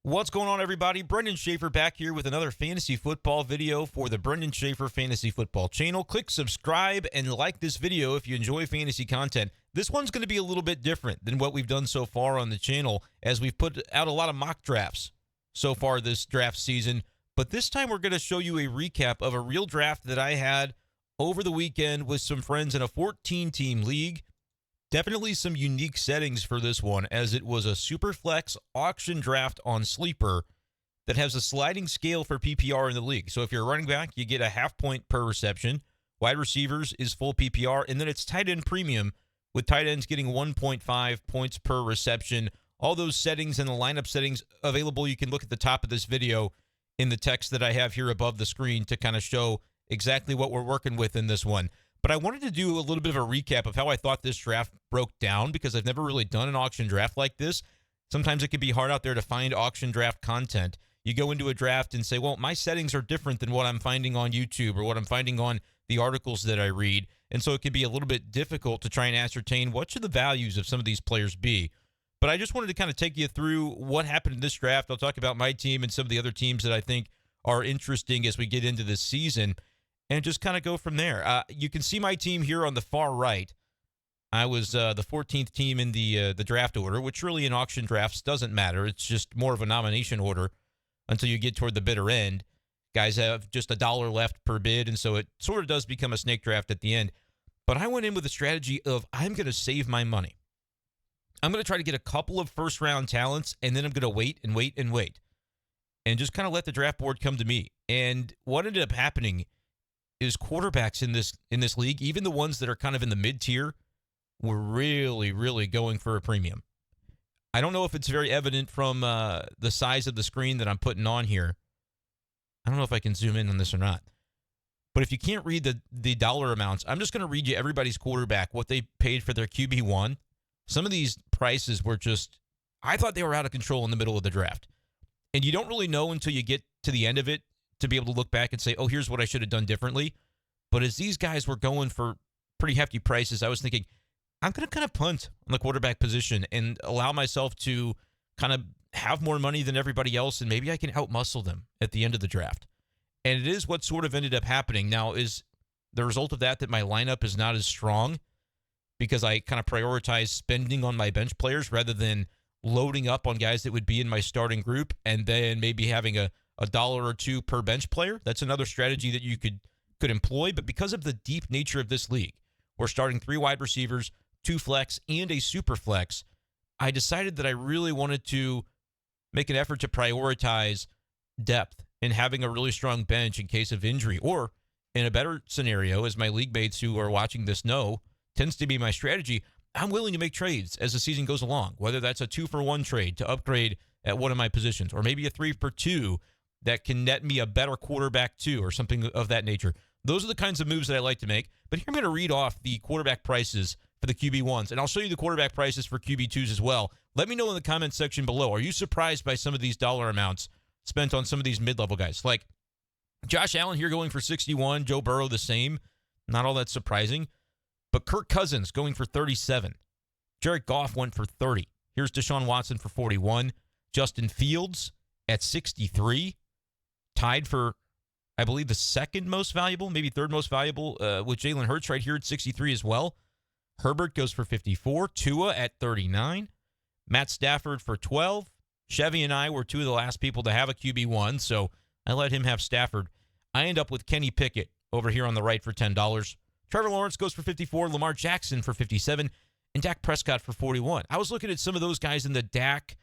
What's going on, everybody? Brenden Schaeffer back here with another fantasy football video for the Brenden Schaeffer Fantasy Football channel. Click subscribe and like this video if you enjoy fantasy content. This one's going to be a little bit different than what we've done so far on the channel, as we've put out a lot of mock drafts so far this draft season. But this time we're going to show you a recap of a real draft that I had over the weekend with some friends in a 14-team league. Definitely some unique settings for this one, as it was a Superflex auction draft on Sleeper that has a sliding scale for PPR in the league. So if you're a running back, you get a half point per reception. Wide receivers is full PPR, and then it's tight end premium, with tight ends getting 1.5 points per reception. All those settings and the lineup settings available, you can look at the top of this video in the text that I have here above the screen to kind of show exactly what we're working with in this one. But I wanted to do a little bit of a recap of how I thought this draft broke down, because I've never really done an auction draft like this. Sometimes it can be hard out there to find auction draft content. You go into a draft and say, well, my settings are different than what I'm finding on YouTube or what I'm finding on the articles that I read. And so it can be a little bit difficult to try and ascertain what should the values of some of these players be. But I just wanted to kind of take you through what happened in this draft. I'll talk about my team and some of the other teams that I think are interesting as we get into this season, and just kind of go from there. You can see my team here on the far right. I was the 14th team in the draft order, which really in auction drafts doesn't matter. It's just more of a nomination order until you get toward the bitter end. Guys have just $1 left per bid, and so it sort of does become a snake draft at the end. But I went in with a strategy of I'm going to save my money. I'm going to try to get a couple of first-round talents, and then I'm going to wait and wait and wait, and just kind of let the draft board come to me. And what ended up happening is quarterbacks in this league, even the ones that are kind of in the mid-tier, were really going for a premium. I don't know if it's very evident from the size of the screen that I'm putting on here. I don't know if I can zoom in on this or not. But if you can't read the dollar amounts, I'm just going to read you everybody's quarterback, what they paid for their QB1. Some of these prices were just, I thought they were out of control in the middle of the draft. And you don't really know until you get to the end of it to be able to look back and say, oh, here's what I should have done differently. But as these guys were going for pretty hefty prices, I was thinking, I'm going to kind of punt on the quarterback position and allow myself to kind of have more money than everybody else, and maybe I can outmuscle them at the end of the draft. And it is what sort of ended up happening. Now, is the result of that my lineup is not as strong because I kind of prioritize spending on my bench players rather than loading up on guys that would be in my starting group and then maybe having a dollar or two per bench player? That's another strategy that you could employ. But because of the deep nature of this league, we're starting 3 wide receivers, 2 flex, and a super flex. I decided that I really wanted to make an effort to prioritize depth and having a really strong bench in case of injury. Or in a better scenario, as my league mates who are watching this know, tends to be my strategy, I'm willing to make trades as the season goes along, whether that's a 2-for-1 trade to upgrade at one of my positions, or maybe a 3-for-2 that can net me a better quarterback too, or something of that nature. Those are the kinds of moves that I like to make. But here I'm going to read off the quarterback prices for the QB1s, and I'll show you the quarterback prices for QB2s as well. Let me know in the comments section below. Are you surprised by some of these dollar amounts spent on some of these mid-level guys? Like Josh Allen here going for 61, Joe Burrow the same. Not all that surprising. But Kirk Cousins going for 37. Jared Goff went for 30. Here's Deshaun Watson for 41. Justin Fields at 63. Tied for, I believe, the second most valuable, maybe third most valuable, with Jalen Hurts right here at 63 as well. Herbert goes for 54. Tua at 39. Matt Stafford for 12. Chevy and I were 2 of the last people to have a QB1, so I let him have Stafford. I end up with Kenny Pickett over here on the right for $10. Trevor Lawrence goes for 54. Lamar Jackson for 57. And Dak Prescott for 41. I was looking at some of those guys in the Dak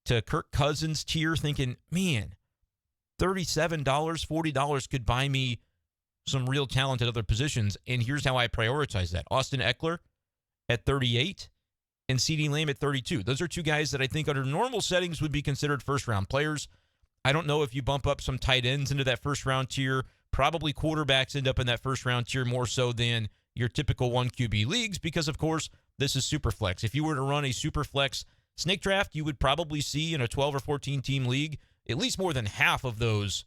to Kirk Cousins tier thinking, man, $37, $40 could buy me some real talent at other positions. And here's how I prioritize that. Austin Eckler at 38 and CeeDee Lamb at 32. Those are 2 guys that I think under normal settings would be considered first-round players. I don't know if you bump up some tight ends into that first-round tier. Probably quarterbacks end up in that first-round tier more so than your typical 1 QB leagues because, of course, this is Superflex. If you were to run a Superflex snake draft, you would probably see in a 12 or 14-team league at least more than half of those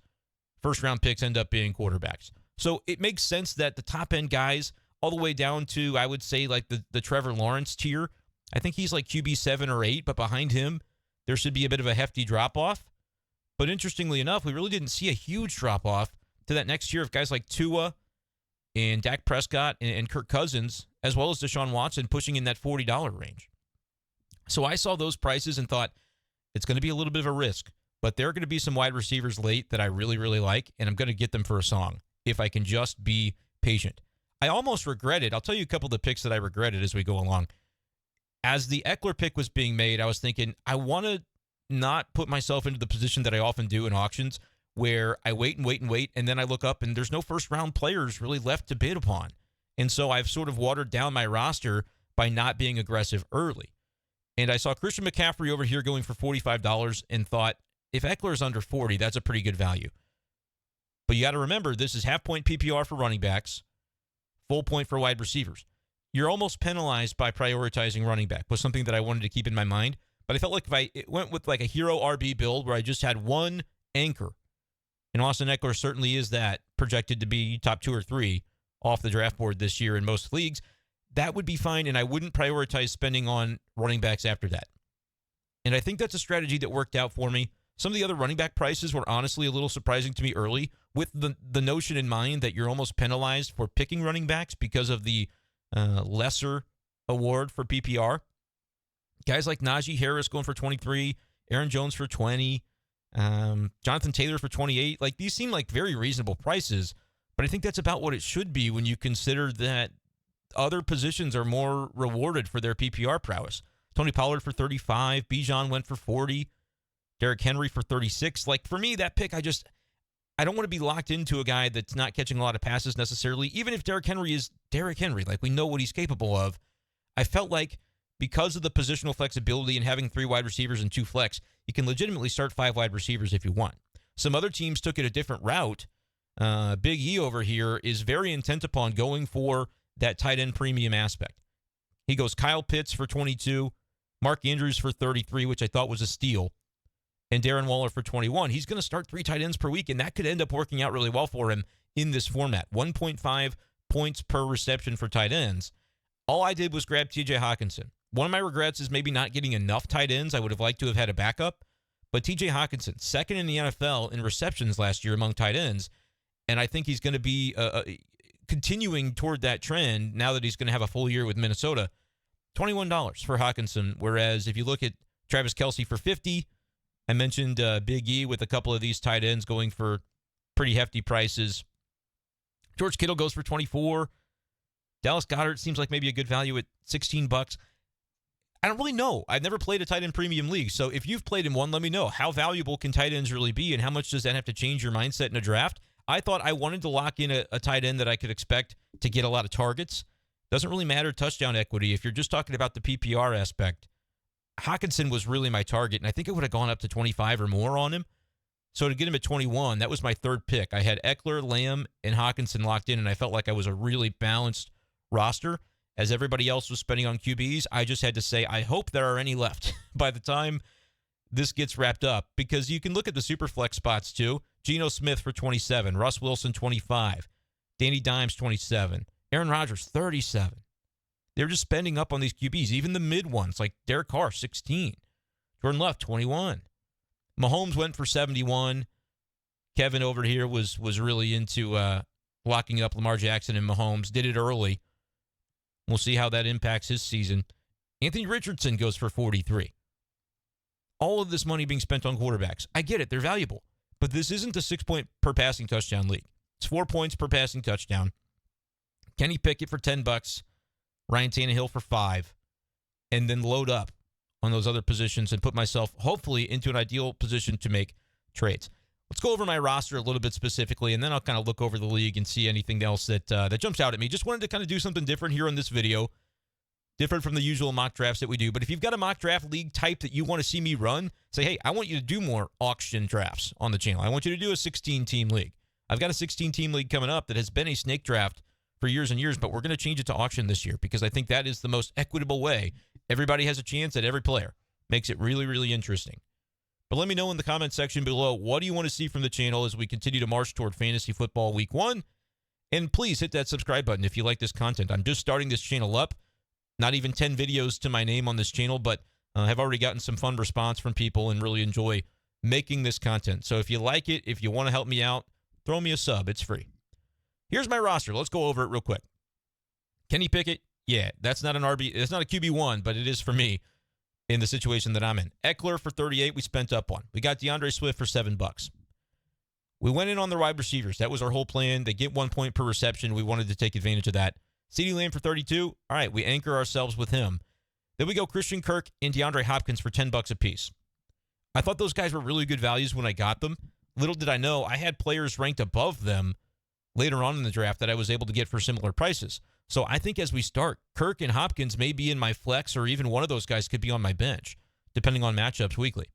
first-round picks end up being quarterbacks. So it makes sense that the top-end guys, all the way down to, I would say, like the Trevor Lawrence tier, I think he's like QB 7 or 8, but behind him, there should be a bit of a hefty drop-off. But interestingly enough, we really didn't see a huge drop-off to that next year of guys like Tua and Dak Prescott and Kirk Cousins, as well as Deshaun Watson, pushing in that $40 range. So I saw those prices and thought, it's going to be a little bit of a risk. But there are going to be some wide receivers late that I really, really like, and I'm going to get them for a song if I can just be patient. I almost regretted. I'll tell you a couple of the picks that I regretted as we go along. As the Eckler pick was being made, I was thinking, I want to not put myself into the position that I often do in auctions where I wait and wait and wait, and then I look up and there's no first-round players really left to bid upon. And so I've sort of watered down my roster by not being aggressive early. And I saw Christian McCaffrey over here going for $45 and thought, if Eckler is under 40, that's a pretty good value. But you got to remember, this is half-point PPR for running backs, full point for wide receivers. You're almost penalized by prioritizing running back, was something that I wanted to keep in my mind. But I felt like if I went with like a hero RB build where I just had one anchor, and Austin Eckler certainly is that, projected to be top 2 or 3 off the draft board this year in most leagues, that would be fine, and I wouldn't prioritize spending on running backs after that. And I think that's a strategy that worked out for me. Some of the other running back prices were honestly a little surprising to me early, with the notion in mind that you're almost penalized for picking running backs because of the lesser award for PPR. Guys like Najee Harris going for 23, Aaron Jones for 20, Jonathan Taylor for 28. Like, these seem like very reasonable prices, but I think that's about what it should be when you consider that other positions are more rewarded for their PPR prowess. Tony Pollard for 35, Bijan went for 40, Derrick Henry for 36. Like, for me, that pick, I don't want to be locked into a guy that's not catching a lot of passes necessarily, even if Derrick Henry is Derrick Henry. Like, we know what he's capable of. I felt like because of the positional flexibility and having 3 wide receivers and 2 flex, you can legitimately start 5 wide receivers if you want. Some other teams took it a different route. Big E over here is very intent upon going for that tight end premium aspect. He goes Kyle Pitts for 22, Mark Andrews for 33, which I thought was a steal, and Darren Waller for 21. He's going to start 3 tight ends per week, and that could end up working out really well for him in this format. 1.5 points per reception for tight ends. All I did was grab TJ Hawkinson. One of my regrets is maybe not getting enough tight ends. I would have liked to have had a backup. But TJ Hawkinson, second in the NFL in receptions last year among tight ends, and I think he's going to be continuing toward that trend now that he's going to have a full year with Minnesota. $21 for Hawkinson, whereas if you look at Travis Kelce for 50, I mentioned Big E with a couple of these tight ends going for pretty hefty prices. George Kittle goes for 24. Dallas Goedert seems like maybe a good value at $16. I don't really know. I've never played a tight end premium league, so if you've played in one, let me know. How valuable can tight ends really be, and how much does that have to change your mindset in a draft? I thought I wanted to lock in a tight end that I could expect to get a lot of targets. Doesn't really matter touchdown equity. If you're just talking about the PPR aspect, Hawkinson was really my target, and I think I would have gone up to 25 or more on him. So to get him at 21, that was my third pick. I had Eckler, Lamb, and Hawkinson locked in, and I felt like I was a really balanced roster. As everybody else was spending on QBs, I just had to say, I hope there are any left by the time this gets wrapped up, because you can look at the Superflex spots too. Geno Smith for 27, Russ Wilson 25, Danny Dimes 27, Aaron Rodgers 37. They're just spending up on these QBs, even the mid ones like Derek Carr 16, Jordan Love 21. Mahomes went for 71. Kevin over here was really into locking up Lamar Jackson and Mahomes. Did it early. We'll see how that impacts his season. Anthony Richardson goes for 43. All of this money being spent on quarterbacks. I get it. They're valuable. But this isn't a 6-point per passing touchdown league. It's 4 points per passing touchdown. Kenny Pickett for $10. Ryan Tannehill for 5. And then load up on those other positions and put myself, hopefully, into an ideal position to make trades. Let's go over my roster a little bit specifically, and then I'll kind of look over the league and see anything else that jumps out at me. Just wanted to kind of do something different here on this video, different from the usual mock drafts that we do. But if you've got a mock draft league type that you want to see me run, say, hey, I want you to do more auction drafts on the channel. I want you to do a 16-team league. I've got a 16-team league coming up that has been a snake draft for years and years, but we're going to change it to auction this year because I think that is the most equitable way. Everybody has a chance at every player. Makes it really, really interesting. But let me know in the comment section below, what do you want to see from the channel as we continue to march toward Fantasy Football Week 1? And please hit that subscribe button if you like this content. I'm just starting this channel up. Not even 10 videos to my name on this channel, but Have already gotten some fun response from people and really enjoy making this content. So if you like it, if you want to help me out, throw me a sub. It's free. Here's my roster. Let's go over it real quick. Kenny Pickett, yeah, that's not an RB. It's not a QB1, but it is for me in the situation that I'm in. Eckler for 38, we spent up on. We got DeAndre Swift for $7. We went in on the wide receivers. That was our whole plan. They get 1 point per reception. We wanted to take advantage of that. CeeDee Lamb for 32. All right, we anchor ourselves with him. Then we go Christian Kirk and DeAndre Hopkins for $10 a piece. I thought those guys were really good values when I got them. Little did I know, I had players ranked above them later on in the draft that I was able to get for similar prices. So I think as we start, Kirk and Hopkins may be in my flex, or even one of those guys could be on my bench, depending on matchups weekly.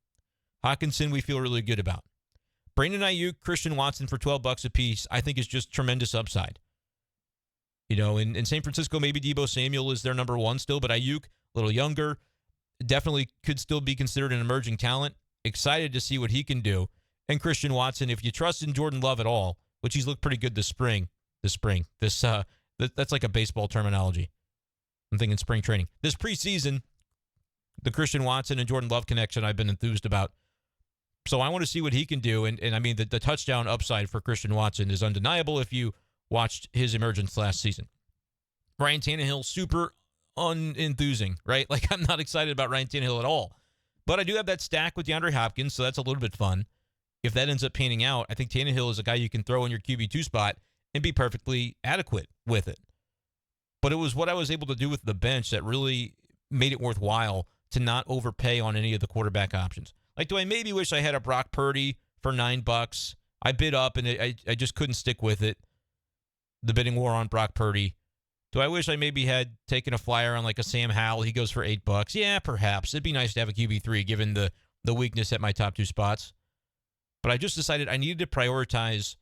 Hawkinson, we feel really good about. Brandon Ayuk, Christian Watson for $12 a piece, I think is just tremendous upside. You know, in San Francisco, maybe Deebo Samuel is their number one still, but Ayuk, a little younger, definitely could still be considered an emerging talent. Excited to see what he can do. And Christian Watson, if you trust in Jordan Love at all, which he's looked pretty good that's like a baseball terminology. I'm thinking spring training. This preseason, the Christian Watson and Jordan Love connection I've been enthused about. So I want to see what he can do. And I mean, the touchdown upside for Christian Watson is undeniable if you watched his emergence last season. Ryan Tannehill, super unenthusing, right? Like, I'm not excited about Ryan Tannehill at all. But I do have that stack with DeAndre Hopkins, so that's a little bit fun. If that ends up panning out, I think Tannehill is a guy you can throw in your QB2 spot and be perfectly adequate with it. But it was what I was able to do with the bench that really made it worthwhile to not overpay on any of the quarterback options. Like, do I maybe wish I had a Brock Purdy for $9? I bid up, and I just couldn't stick with it. The bidding war on Brock Purdy. Do I wish I maybe had taken a flyer on like a Sam Howell? He goes for $8. Yeah, perhaps. It'd be nice to have a QB3 given the weakness at my top two spots. But I just decided I needed to prioritize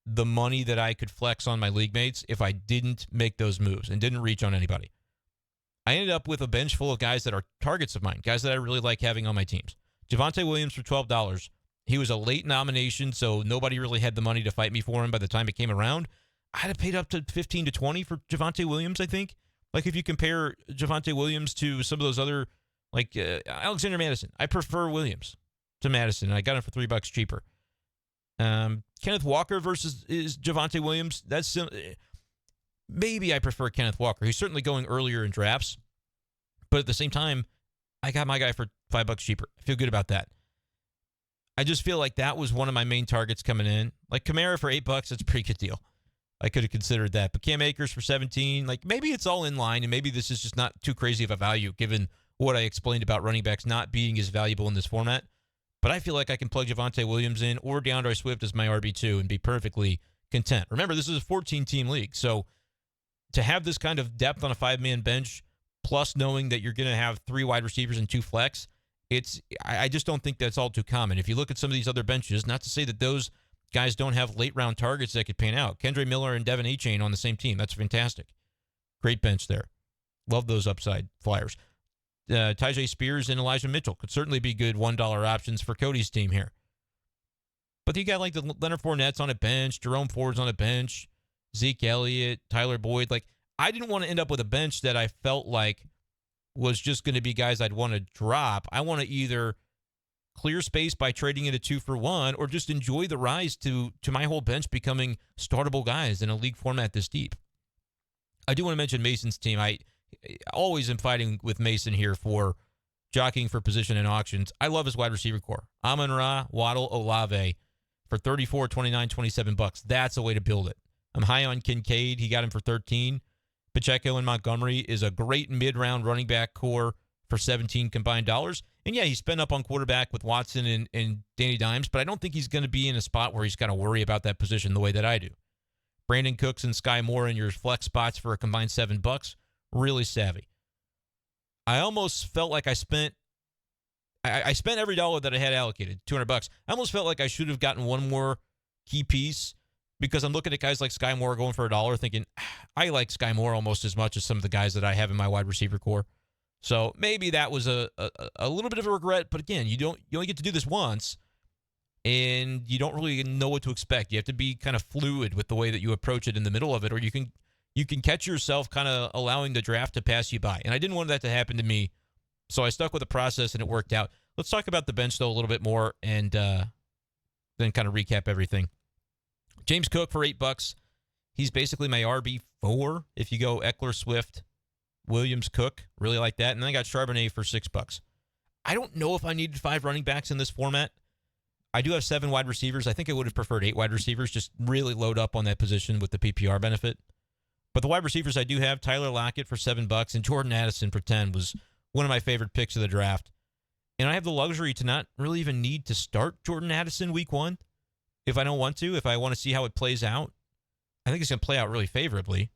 the money that I could flex on my league mates if I didn't make those moves and didn't reach on anybody. I ended up with a bench full of guys that are targets of mine, guys that I really like having on my teams. Javonte Williams for $12. He was a late nomination, so nobody really had the money to fight me for him by the time it came around. I'd have paid up to $15 to $20 for Javonte Williams, I think. Like, if you compare Javonte Williams to some of those other, like Alexander Madison, I prefer Williams to Madison, and I got him for $3 cheaper. Kenneth Walker versus Javonte Williams, that's maybe I prefer Kenneth Walker. He's certainly going earlier in drafts, but at the same time, I got my guy for $5 cheaper. I feel good about that. I just feel like that was one of my main targets coming in. Like Kamara for $8, that's a pretty good deal. I could have considered that. But Cam Akers for $17, like maybe it's all in line, and maybe this is just not too crazy of a value given what I explained about running backs not being as valuable in this format. But I feel like I can plug Javonte Williams in or DeAndre Swift as my RB2 and be perfectly content. Remember, this is a 14-team league, so to have this kind of depth on a 5-man bench, plus knowing that you're going to have 3 wide receivers and 2 flex, I just don't think that's all too common. If you look at some of these other benches, not to say that those guys don't have late-round targets that could pan out. Kendre Miller and Devin Achane on the same team. That's fantastic. Great bench there. Love those upside flyers. Tyjae Spears and Elijah Mitchell could certainly be good $1 options for Cody's team here. But you got like the Leonard Fournette's on a bench, Jerome Ford's on a bench, Zeke Elliott, Tyler Boyd. Like, I didn't want to end up with a bench that I felt like was just going to be guys I'd want to drop. I want to either clear space by trading it a 2-for-1 or just enjoy the rise to my whole bench becoming startable guys in a league format this deep. I do want to mention Mason's team. I always am fighting with Mason here for jockeying for position in auctions. I love his wide receiver core. Amon-Ra, Waddle, Olave for $34, $29, $27. That's a way to build it. I'm high on Kincaid. He got him for $13. Pacheco and Montgomery is a great mid-round running back core for $17 combined dollars. And yeah, he spent up on quarterback with Watson and Danny Dimes, but I don't think he's going to be in a spot where he's got to worry about that position the way that I do. Brandon Cooks and Sky Moore in your flex spots for a combined $7. Really savvy. I almost felt like I spent every dollar that I had allocated, $200. I almost felt like I should have gotten one more key piece because I'm looking at guys like Sky Moore going for $1 thinking, I like Sky Moore almost as much as some of the guys that I have in my wide receiver core. So maybe that was a little bit of a regret, but again, you only get to do this once, and you don't really know what to expect. You have to be kind of fluid with the way that you approach it in the middle of it, or you can catch yourself kind of allowing the draft to pass you by. And I didn't want that to happen to me So I stuck with the process, and it worked out. Let's talk about the bench, though, a little bit more, and then kind of recap everything. James Cook for $8. He's basically my RB4 if you go Eckler, Swift, Williams, Cook. Really like that. And then I got Charbonnet for $6. I don't know if I needed 5 running backs in this format. I do have 7 wide receivers. I think I would have preferred 8 wide receivers, just really load up on that position with the PPR benefit. But the wide receivers I do have, Tyler Lockett for $7 and Jordan Addison for $10 was one of my favorite picks of the draft. And I have the luxury to not really even need to start Jordan Addison week 1 if I don't want to, if I want to see how it plays out. I think it's going to play out really favorably.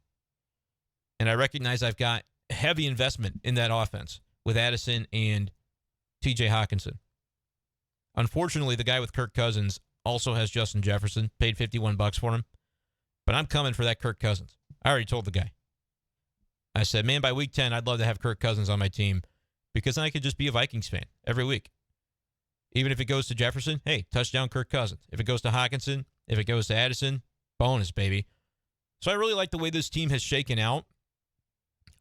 And I recognize I've got heavy investment in that offense with Addison and TJ Hawkinson. Unfortunately, the guy with Kirk Cousins also has Justin Jefferson, paid $51 for him. But I'm coming for that Kirk Cousins. I already told the guy. I said, man, by week 10, I'd love to have Kirk Cousins on my team because then I could just be a Vikings fan every week. Even if it goes to Jefferson, hey, touchdown Kirk Cousins. If it goes to Hawkinson, if it goes to Addison, bonus, baby. So I really like the way this team has shaken out.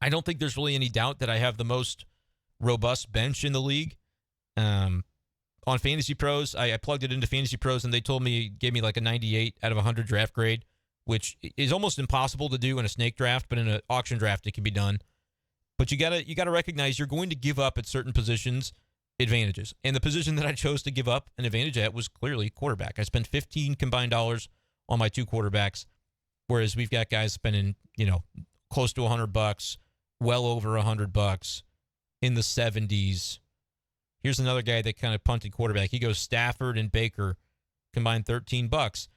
I don't think there's really any doubt that I have the most robust bench in the league. On Fantasy Pros, I plugged it into Fantasy Pros, and they told me, gave me like a 98 out of 100 draft grade, which is almost impossible to do in a snake draft, but in an auction draft, it can be done. But you gotta recognize you're going to give up at certain positions advantages. And the position that I chose to give up an advantage at was clearly quarterback. I spent $15 combined on my 2 quarterbacks, whereas we've got guys spending, close to $100, well over $100, in the 70s. Here's another guy that kind of punted quarterback. He goes Stafford and Baker, combined $13.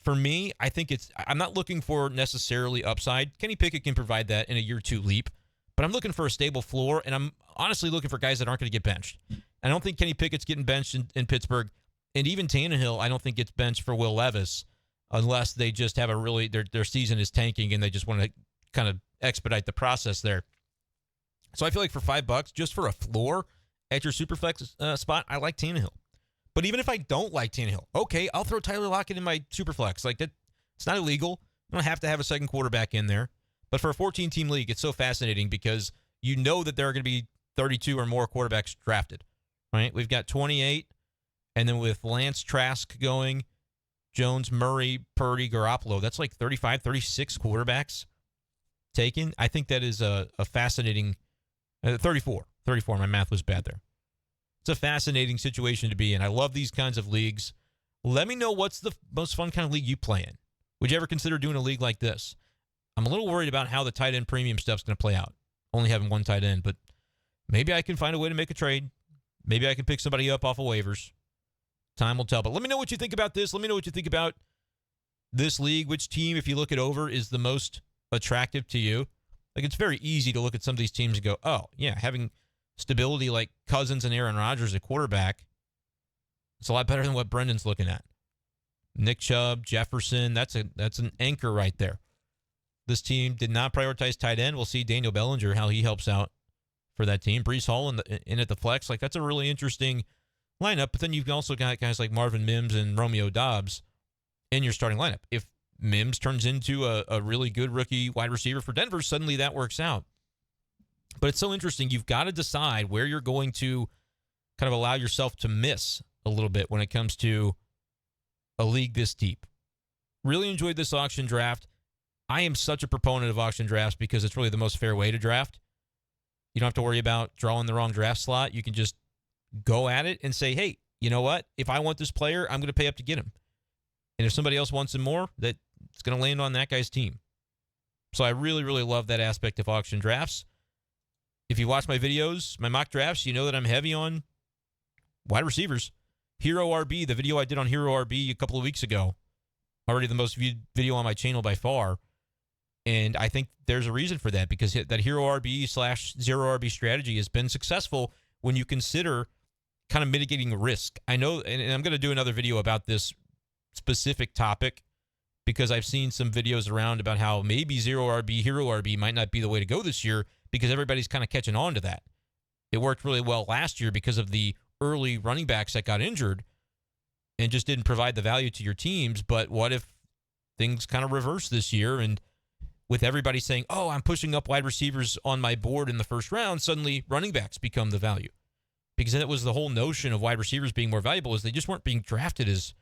For me, I think I'm not looking for necessarily upside. Kenny Pickett can provide that in a year 2 leap, but I'm looking for a stable floor, and I'm honestly looking for guys that aren't going to get benched. I don't think Kenny Pickett's getting benched in Pittsburgh, and even Tannehill, I don't think gets benched for Will Levis unless they just have their season is tanking and they just want to kind of expedite the process there. So I feel like for $5, just for a floor at your Superflex spot, I like Tannehill. But even if I don't like Tannehill, okay, I'll throw Tyler Lockett in my Superflex. Like that, it's not illegal. I don't have to have a second quarterback in there. But for a 14-team league, it's so fascinating because you know that there are going to be 32 or more quarterbacks drafted. Right? We've got 28, and then with Lance Trask going, Jones, Murray, Purdy, Garoppolo, that's like 35, 36 quarterbacks taken. I think that is a fascinating 34. My math was bad there. It's a fascinating situation to be in. I love these kinds of leagues. Let me know what's the most fun kind of league you play in. Would you ever consider doing a league like this? I'm a little worried about how the tight end premium stuff's going to play out. Only having one tight end, but maybe I can find a way to make a trade. Maybe I can pick somebody up off of waivers. Time will tell. But let me know what you think about this. Let me know what you think about this league. Which team, if you look it over, is the most attractive to you? Like, it's very easy to look at some of these teams and go, oh, yeah, having stability like Cousins and Aaron Rodgers at quarterback, it's a lot better than what Brendan's looking at. Nick Chubb, Jefferson, that's an anchor right there. This team did not prioritize tight end. We'll see Daniel Bellinger, how he helps out for that team. Breece Hall in at the flex. Like, that's a really interesting lineup. But then you've also got guys like Marvin Mims and Romeo Doubs in your starting lineup. If Mims turns into a really good rookie wide receiver for Denver, suddenly that works out. But it's so interesting. You've got to decide where you're going to kind of allow yourself to miss a little bit when it comes to a league this deep. Really enjoyed this auction draft. I am such a proponent of auction drafts because it's really the most fair way to draft. You don't have to worry about drawing the wrong draft slot. You can just go at it and say, hey, you know what? If I want this player, I'm going to pay up to get him. And if somebody else wants him more, that's going to land on that guy's team. So I really, really love that aspect of auction drafts. If you watch my videos, my mock drafts, you know that I'm heavy on wide receivers. Hero RB, the video I did on Hero RB a couple of weeks ago, already the most viewed video on my channel by far. And I think there's a reason for that because that Hero RB/Zero RB strategy has been successful when you consider kind of mitigating risk. I know, and I'm going to do another video about this specific topic because I've seen some videos around about how maybe Zero RB, Hero RB might not be the way to go this year because everybody's kind of catching on to that. It worked really well last year because of the early running backs that got injured and just didn't provide the value to your teams. But what if things kind of reverse this year and with everybody saying, oh, I'm pushing up wide receivers on my board in the first round, suddenly running backs become the value. Because that was the whole notion of wide receivers being more valuable, is they just weren't being drafted as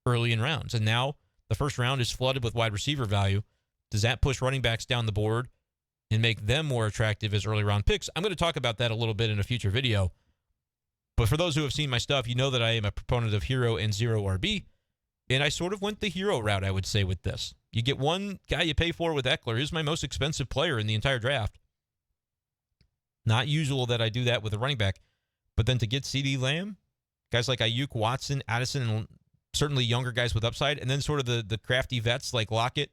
early in rounds. And now the first round is flooded with wide receiver value. Does that push running backs down the board and make them more attractive as early round picks? I'm going to talk about that a little bit in a future video. But for those who have seen my stuff, you know that I am a proponent of hero and zero RB. And I sort of went the hero route, I would say, with this. You get one guy you pay for with Eckler. He's my most expensive player in the entire draft. Not usual that I do that with a running back. But then to get CeeDee Lamb, guys like Ayuk, Watson, Addison, and certainly younger guys with upside, and then sort of the crafty vets like Lockett,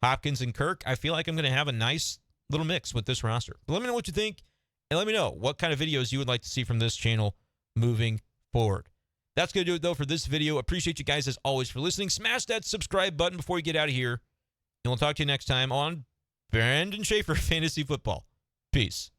Hopkins, and Kirk, I feel like I'm going to have a nice little mix with this roster. But let me know what you think, and let me know what kind of videos you would like to see from this channel moving forward. That's going to do it, though, for this video. Appreciate you guys, as always, for listening. Smash that subscribe button before you get out of here. And we'll talk to you next time on Brenden Schaeffer Fantasy Football. Peace.